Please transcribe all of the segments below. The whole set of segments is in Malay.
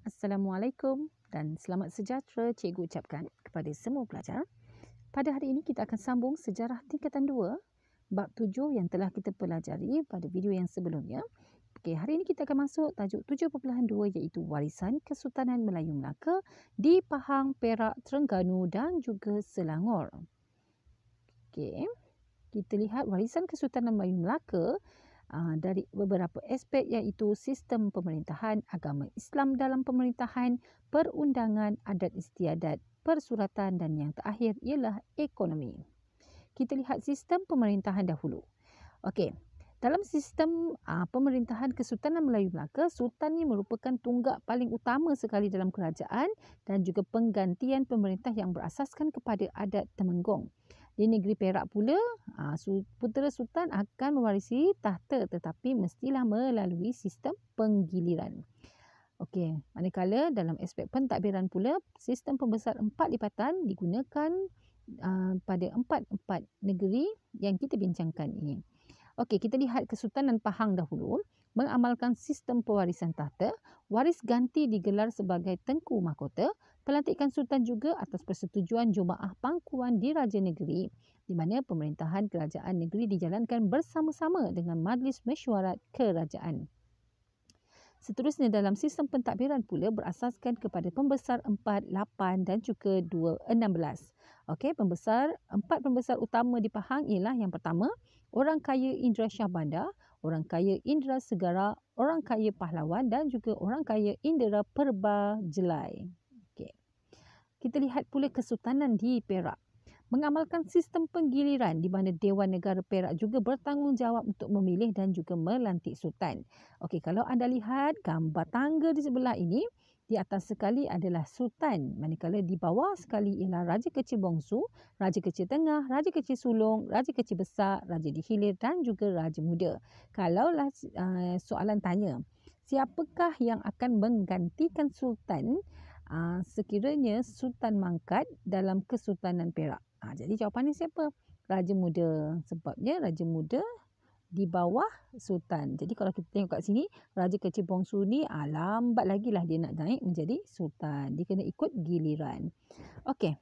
Assalamualaikum dan selamat sejahtera cikgu ucapkan kepada semua pelajar. Pada hari ini kita akan sambung sejarah tingkatan 2 bab 7 yang telah kita pelajari pada video yang sebelumnya. Okey, hari ini kita akan masuk tajuk 7.2 iaitu warisan Kesultanan Melayu Melaka di Pahang, Perak, Terengganu dan juga Selangor. Okey, kita lihat warisan Kesultanan Melayu Melaka dari beberapa aspek iaitu sistem pemerintahan, agama Islam dalam pemerintahan, perundangan, adat istiadat, persuratan dan yang terakhir ialah ekonomi. Kita lihat sistem pemerintahan dahulu. Okey, dalam sistem pemerintahan Kesultanan Melayu Melaka, Sultan ini merupakan tunggak paling utama sekali dalam kerajaan dan juga penggantian pemerintah yang berasaskan kepada adat Temenggung. Di negeri Perak pula, putera Sultan akan mewarisi tahta tetapi mestilah melalui sistem penggiliran. Okey, manakala dalam aspek pentadbiran pula, sistem pembesar 4 lipatan digunakan pada 4 negeri yang kita bincangkan ini. Okey, kita lihat Kesultanan Pahang dahulu. Mengamalkan sistem pewarisan tahta, waris ganti digelar sebagai Tengku Mahkota, pelantikan Sultan juga atas persetujuan Jumaah Pangkuan di Raja Negeri, di mana pemerintahan kerajaan negeri dijalankan bersama-sama dengan Majlis Mesyuarat Kerajaan. Seterusnya dalam sistem pentadbiran pula berasaskan kepada pembesar 4, 8 dan juga 2, 16. Okey, empat pembesar utama di Pahang ialah yang pertama, orang kaya Indra Shah Bandar, orang kaya Indra Segara, orang kaya Pahlawan dan juga orang kaya Indra Perba Jelai. Okey. Kita lihat pula Kesultanan di Perak. Mengamalkan sistem penggiliran di mana Dewan Negara Perak juga bertanggungjawab untuk memilih dan juga melantik Sultan. Okey, kalau anda lihat gambar tangga di sebelah ini, di atas sekali adalah Sultan, manakala di bawah sekali ialah Raja Kecil Bongsu, Raja Kecil Tengah, Raja Kecil Sulong, Raja Kecil Besar, Raja di Hilir dan juga Raja Muda. Kalaulah soalan tanya, siapakah yang akan menggantikan Sultan sekiranya Sultan mangkat dalam Kesultanan Perak? Jadi jawapannya siapa? Raja Muda. Sebabnya Raja Muda di bawah Sultan. Jadi kalau kita tengok kat sini, Raja Kecil Bongsu ni lambat lagi lah dia nak naik menjadi Sultan. Dia kena ikut giliran. Okey,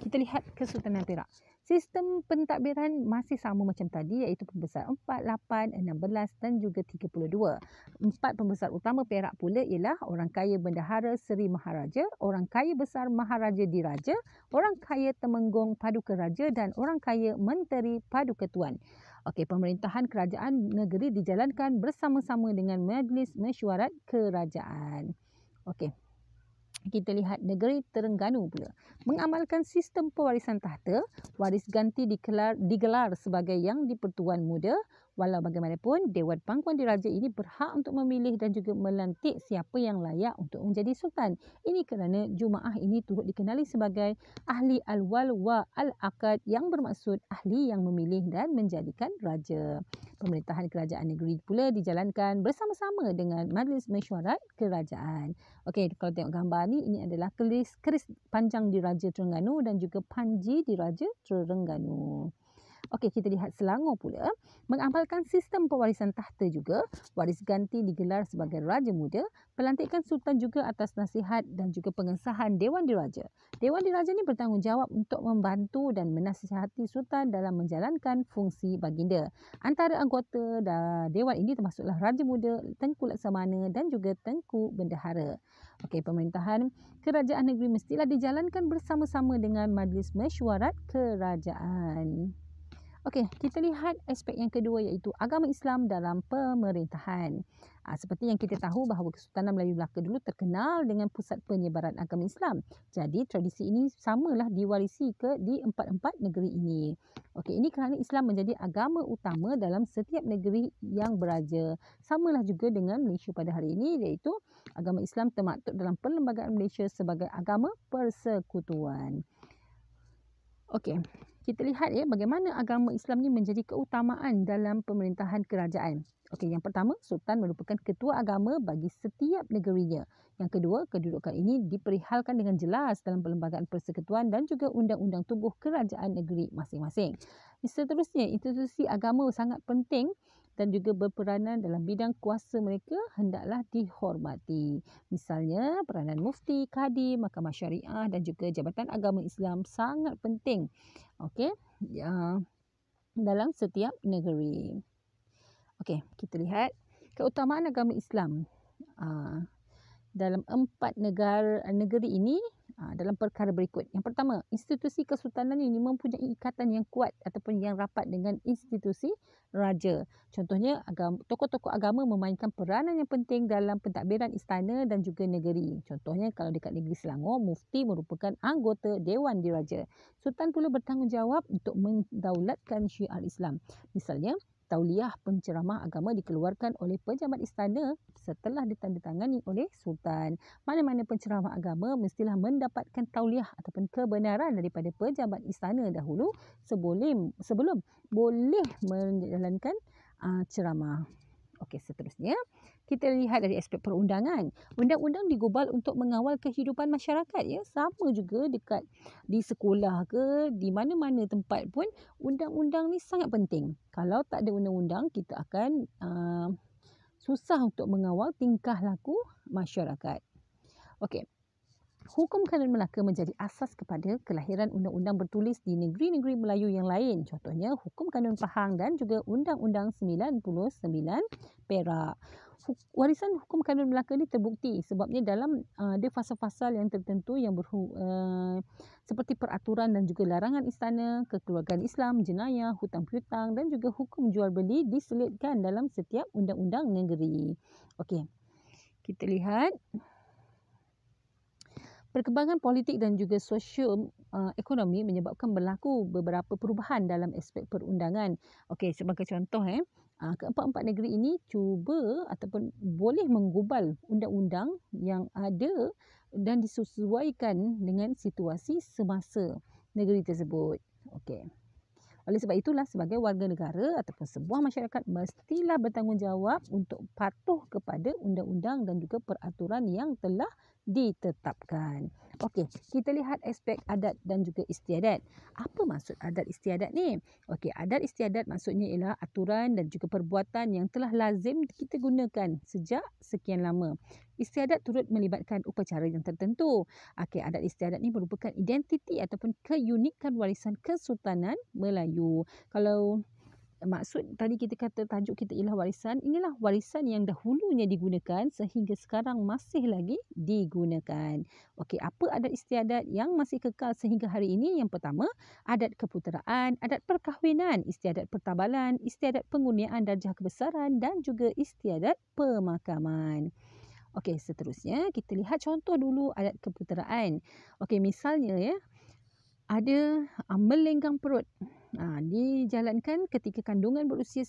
kita lihat Kesultanan Perak. Sistem pentadbiran masih sama macam tadi iaitu pembesar 4, 8, 16 dan juga 32. 4 pembesar utama Perak pula ialah orang kaya Bendahara Seri Maharaja, orang kaya besar Maharaja Diraja, orang kaya Temenggung Paduka Raja dan orang kaya Menteri Paduka Tuan. Okey, pemerintahan kerajaan negeri dijalankan bersama-sama dengan Majlis Mesyuarat Kerajaan. Okey. Kita lihat negeri Terengganu pula. Mengamalkan sistem pewarisan tahta, waris ganti digelar sebagai yang di-Pertuan Muda. Walau bagaimanapun, Dewan Pangkuan Diraja ini berhak untuk memilih dan juga melantik siapa yang layak untuk menjadi Sultan. Ini kerana Jumaah ini turut dikenali sebagai Ahli Al-Wal wa Al-Aqad yang bermaksud ahli yang memilih dan menjadikan raja. Pemerintahan kerajaan negeri pula dijalankan bersama-sama dengan Majlis Mesyuarat Kerajaan. Okey, kalau tengok gambar ni, ini adalah keris panjang di Raja Terengganu dan juga panji di Raja Terengganu. Okey, kita lihat Selangor pula. Mengamalkan sistem pewarisan tahta juga, waris ganti digelar sebagai Raja Muda, pelantikan Sultan juga atas nasihat dan juga pengesahan Dewan Diraja. Dewan Diraja ni bertanggungjawab untuk membantu dan menasihati Sultan dalam menjalankan fungsi baginda. Antara anggota Dewan ini termasuklah Raja Muda, Tengku Laksamana dan juga Tengku Bendahara. Okey, pemerintahan kerajaan negeri mestilah dijalankan bersama-sama dengan Majlis Mesyuarat Kerajaan. Okey, kita lihat aspek yang kedua iaitu agama Islam dalam pemerintahan. Seperti yang kita tahu bahawa Kesultanan Melayu Melaka dulu terkenal dengan pusat penyebaran agama Islam. Jadi tradisi ini samalah diwarisi di empat-empat negeri ini. Okey, ini kerana Islam menjadi agama utama dalam setiap negeri yang beraja. Samalah juga dengan Malaysia pada hari ini iaitu agama Islam termaktub dalam Perlembagaan Malaysia sebagai agama persekutuan. Okey, kita lihat bagaimana agama Islam ni menjadi keutamaan dalam pemerintahan kerajaan. Okey, yang pertama, Sultan merupakan ketua agama bagi setiap negerinya. Yang kedua, kedudukan ini diperihalkan dengan jelas dalam Perlembagaan Persekutuan dan juga undang-undang tubuh kerajaan negeri masing-masing. Seterusnya, institusi agama sangat penting dan juga berperanan dalam bidang kuasa mereka hendaklah dihormati. Misalnya peranan mufti, kadi, mahkamah syariah dan juga jabatan agama Islam sangat penting. Okey, dalam setiap negeri. Okey, kita lihat keutamaan agama Islam dalam 4 negeri ini dalam perkara berikut. Yang pertama, institusi kesultanan ini mempunyai ikatan yang kuat ataupun yang rapat dengan institusi raja. Contohnya, tokoh-tokoh agama memainkan peranan yang penting dalam pentadbiran istana dan juga negeri. Contohnya, kalau dekat negeri Selangor, mufti merupakan anggota Dewan Diraja. Sultan pula bertanggungjawab untuk mendaulatkan syiar Islam. Misalnya, tauliah penceramah agama dikeluarkan oleh pejabat istana setelah ditandatangani oleh sultan. Mana-mana penceramah agama mestilah mendapatkan tauliah ataupun kebenaran daripada pejabat istana dahulu sebelum boleh menjalankan ceramah. Okey, seterusnya kita lihat dari aspek perundangan. Undang-undang digubal untuk mengawal kehidupan masyarakat, ya. Sama juga dekat di sekolah ke, di mana-mana tempat pun undang-undang ni sangat penting. Kalau tak ada undang-undang, kita akan susah untuk mengawal tingkah laku masyarakat. Okey. Hukum Kanun Melaka menjadi asas kepada kelahiran undang-undang bertulis di negeri-negeri Melayu yang lain. Contohnya Hukum Kanun Pahang dan juga Undang-Undang 99 Perak. Warisan Hukum Kanun Melaka ni terbukti sebabnya dalam ada fasa-fasal yang tertentu yang seperti peraturan dan juga larangan istana, kekeluargaan Islam, jenayah, hutang piutang dan juga hukum jual beli diselitkan dalam setiap undang-undang negeri. Okey. Kita lihat perkembangan politik dan juga sosio-ekonomi menyebabkan berlaku beberapa perubahan dalam aspek perundangan. Okey, sebagai contoh, keempat-empat negeri ini cuba ataupun boleh menggubal undang-undang yang ada dan disesuaikan dengan situasi semasa negeri tersebut. Okey. Oleh sebab itulah, sebagai warga negara ataupun sebuah masyarakat mestilah bertanggungjawab untuk patuh kepada undang-undang dan juga peraturan yang telah ditetapkan. Okey, kita lihat aspek adat dan juga istiadat. Apa maksud adat istiadat ni? Okey, adat istiadat maksudnya ialah aturan dan juga perbuatan yang telah lazim kita gunakan sejak sekian lama. Istiadat turut melibatkan upacara yang tertentu. Okey, adat istiadat ni merupakan identiti ataupun keunikan warisan Kesultanan Melayu. Kalau maksud tadi kita kata tajuk kita ialah warisan, inilah warisan yang dahulunya digunakan sehingga sekarang masih lagi digunakan. Okey, apa adat istiadat yang masih kekal sehingga hari ini? Yang pertama, adat keputeraan, adat perkahwinan, istiadat pertabalan, istiadat pengurniaan darjah kebesaran dan juga istiadat pemakaman. Okey, seterusnya kita lihat contoh dulu adat keputeraan. Okey, misalnya, ya, ada melenggang perut. Dijalankan ketika kandungan berusia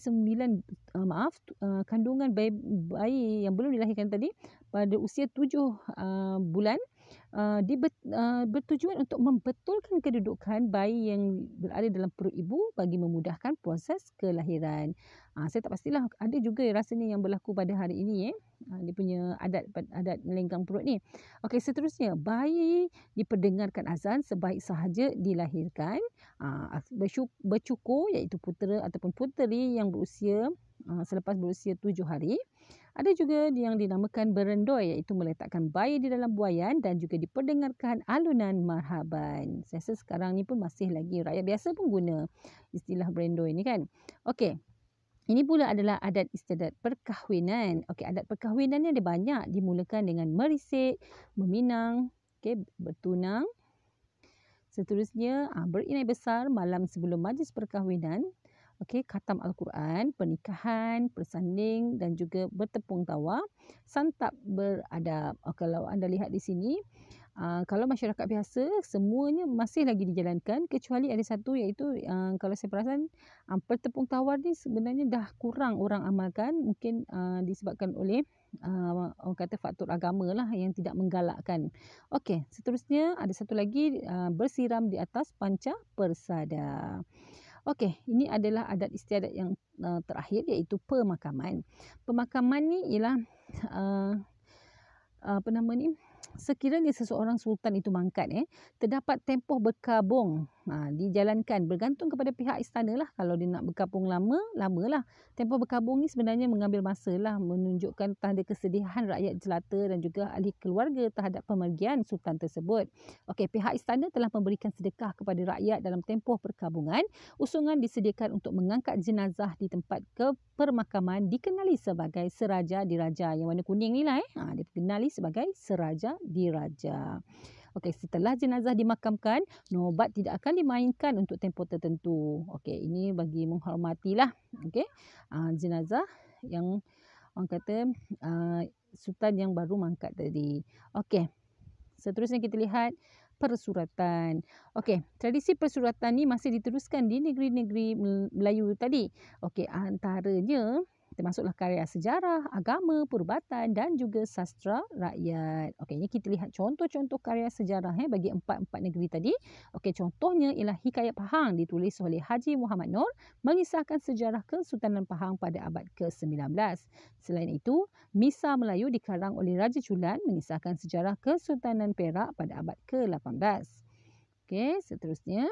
kandungan bayi yang belum dilahirkan tadi pada usia 7 bulan, bertujuan untuk membetulkan kedudukan bayi yang berada dalam perut ibu bagi memudahkan proses kelahiran. Saya tak pastilah, ada juga rasanya yang berlaku pada hari ini, dia punya adat melenggang perut ni. Okey, seterusnya, bayi diperdengarkan azan sebaik sahaja dilahirkan. Bercukur, iaitu putera ataupun puteri yang berusia selepas berusia 7 hari. Ada juga yang dinamakan berendoi, iaitu meletakkan bayi di dalam buaian dan juga diperdengarkan alunan marhaban. Saya rasa sekarang ni pun masih lagi rakyat biasa pun guna istilah berendoi ni, kan. Okey. Ini pula adalah adat istiadat perkahwinan. Okey, adat perkahwinan ni ada banyak, dimulakan dengan merisik, meminang, bertunang. Seterusnya, berinai besar malam sebelum majlis perkahwinan. Okey, khatam Al-Quran, pernikahan, bersanding dan juga bertepung tawa, santap beradab. Kalau anda lihat di sini, kalau masyarakat biasa, semuanya masih lagi dijalankan kecuali ada satu, iaitu kalau saya perasan bertepung tawar ni sebenarnya dah kurang orang amalkan. Mungkin disebabkan oleh orang kata faktor agama lah yang tidak menggalakkan. Okey, seterusnya ada satu lagi, bersiram di atas panca persada. Okey, ini adalah adat istiadat yang terakhir, iaitu pemakaman. Pemakaman ni ialah sekiranya seseorang sultan itu mangkat, terdapat tempoh berkabung dijalankan bergantung kepada pihak istana lah. Kalau dia nak berkabung lamalah. Tempoh berkabung ni sebenarnya mengambil masa lah, menunjukkan tanda kesedihan rakyat jelata dan juga ahli keluarga terhadap pemergian sultan tersebut. Okey, pihak istana telah memberikan sedekah kepada rakyat dalam tempoh perkabungan. Usungan disediakan untuk mengangkat jenazah di tempat permakaman dikenali sebagai Seraja Diraja. Yang warna kuning ni lah dikenali sebagai Seraja Diraja. Okey, setelah jenazah dimakamkan, nobat tidak akan dimainkan untuk tempoh tertentu. Okey, ini bagi menghormatilah jenazah yang orang kata sultan yang baru mangkat tadi. Okey. Seterusnya kita lihat persuratan. Okey, tradisi persuratan ni masih diteruskan di negeri-negeri Melayu tadi. Okey, antaranya termasuklah karya sejarah, agama, perubatan dan juga sastra rakyat. Okey, ini kita lihat contoh-contoh karya sejarah bagi empat negeri tadi. Okey, contohnya ialah Hikayat Pahang ditulis oleh Haji Muhammad Nur mengisahkan sejarah Kesultanan Pahang pada abad ke-19. Selain itu, Misa Melayu dikarang oleh Raja Chulan mengisahkan sejarah Kesultanan Perak pada abad ke-18. Okey, seterusnya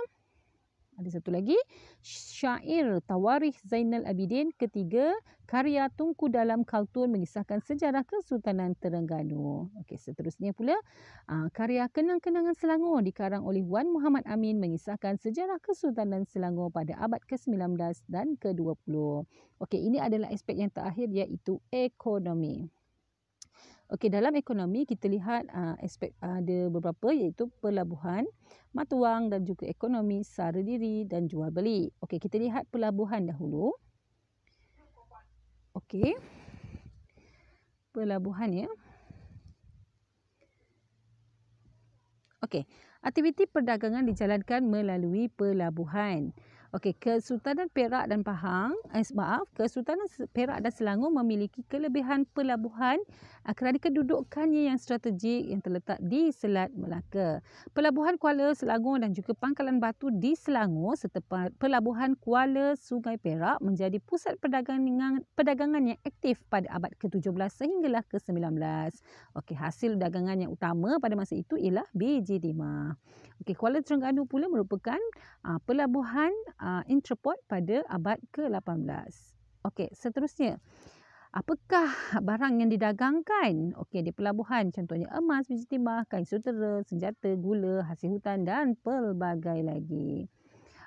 ada satu lagi, syair Tawarikh Zainal Abidin ketiga, karya Tunku Dalam Kaltun mengisahkan sejarah Kesultanan Terengganu. Okey, seterusnya pula karya Kenang-kenangan Selangor dikarang oleh Wan Muhammad Amin mengisahkan sejarah Kesultanan Selangor pada abad ke-19 dan ke-20. Okey, ini adalah aspek yang terakhir iaitu ekonomi. Okey, dalam ekonomi kita lihat aspek ada beberapa iaitu pelabuhan, mata wang dan juga ekonomi sara diri dan jual beli. Okey, kita lihat pelabuhan dahulu. Okey. Pelabuhan ya. Okey, aktiviti perdagangan dijalankan melalui pelabuhan. Okey, Kesultanan Perak dan Kesultanan Perak dan Selangor memiliki kelebihan pelabuhan kerana kedudukannya yang strategik yang terletak di Selat Melaka. Pelabuhan Kuala Selangor dan juga Pangkalan Batu di Selangor serta Pelabuhan Kuala Sungai Perak menjadi pusat perdagangan yang aktif pada abad ke-17 sehinggalah ke-19. Okey, hasil dagangan yang utama pada masa itu ialah biji timah. Okey, Kuala Terengganu pula merupakan pelabuhan entrepot pada abad ke-18. Okey, seterusnya. Apakah barang yang didagangkan? Okey, di pelabuhan contohnya emas, biji timah, kain sutera, senjata, gula, hasil hutan dan pelbagai lagi.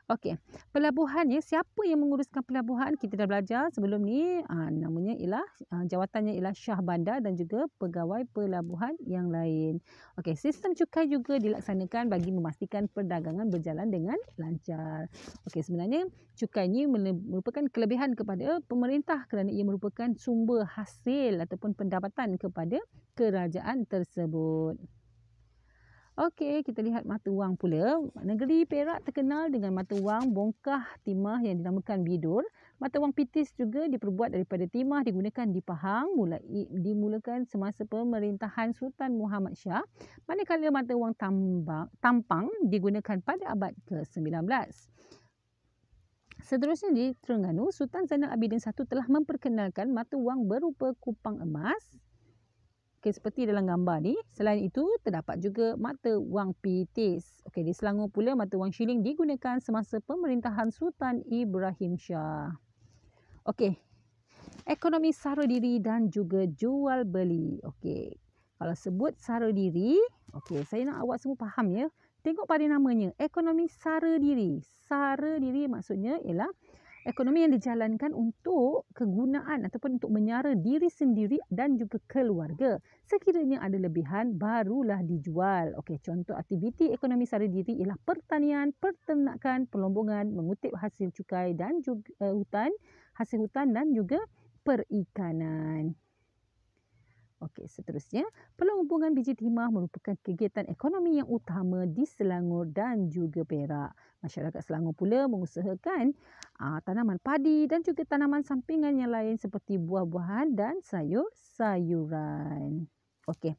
Okey, pelabuhan siapa yang menguruskan pelabuhan? Kita dah belajar sebelum ni, namanya ialah jawatannya ialah Syah Bandar dan juga pegawai pelabuhan yang lain. Okey, sistem cukai juga dilaksanakan bagi memastikan perdagangan berjalan dengan lancar. Okey, sebenarnya cukai ini merupakan kelebihan kepada pemerintah kerana ia merupakan sumber hasil ataupun pendapatan kepada kerajaan tersebut. Okey, kita lihat mata wang pula. Negeri Perak terkenal dengan mata wang bongkah timah yang dinamakan bidur. Mata wang pitis juga diperbuat daripada timah digunakan di Pahang dimulakan semasa pemerintahan Sultan Muhammad Shah. Manakala mata wang tampang digunakan pada abad ke-19. Seterusnya di Terengganu, Sultan Zainal Abidin I telah memperkenalkan mata wang berupa kupang emas. Okey, seperti dalam gambar ni. Selain itu, terdapat juga mata wang pitis. Okey, di Selangor pula mata wang shilling digunakan semasa pemerintahan Sultan Ibrahim Shah. Okey, ekonomi sara diri dan juga jual beli. Okey, kalau sebut sara diri, okey, saya nak awak semua faham ya. Tengok pada namanya, ekonomi sara diri. Sara diri maksudnya ialah ekonomi yang dijalankan untuk kegunaan ataupun untuk menyara diri sendiri dan juga keluarga. Sekiranya ada lebihan, barulah dijual. Okey, contoh aktiviti ekonomi sara diri ialah pertanian, peternakan, pelombongan, mengutip hasil cukai dan juga hasil hutan dan juga perikanan. Okey, seterusnya, pelombongan biji timah merupakan kegiatan ekonomi yang utama di Selangor dan juga Perak. Masyarakat Selangor pula mengusahakan tanaman padi dan juga tanaman sampingan yang lain seperti buah-buahan dan sayur-sayuran. Okey,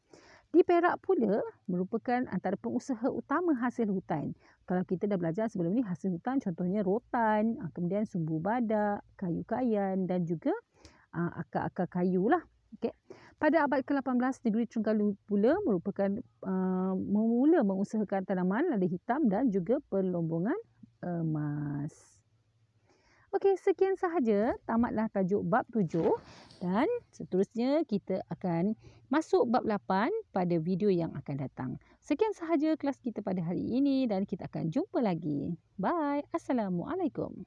di Perak pula merupakan antara pengusaha utama hasil hutan. Kalau kita dah belajar sebelum ni hasil hutan contohnya rotan, kemudian sumbu badak, kayu kayan dan juga akar-akar kayu lah. Okey. Pada abad ke-18, negeri Terengganu pula merupakan mula mengusahakan tanaman lada hitam dan juga perlombongan emas. Okey, sekian sahaja. Tamatlah tajuk bab 7 dan seterusnya kita akan masuk bab 8 pada video yang akan datang. Sekian sahaja kelas kita pada hari ini dan kita akan jumpa lagi. Bye. Assalamualaikum.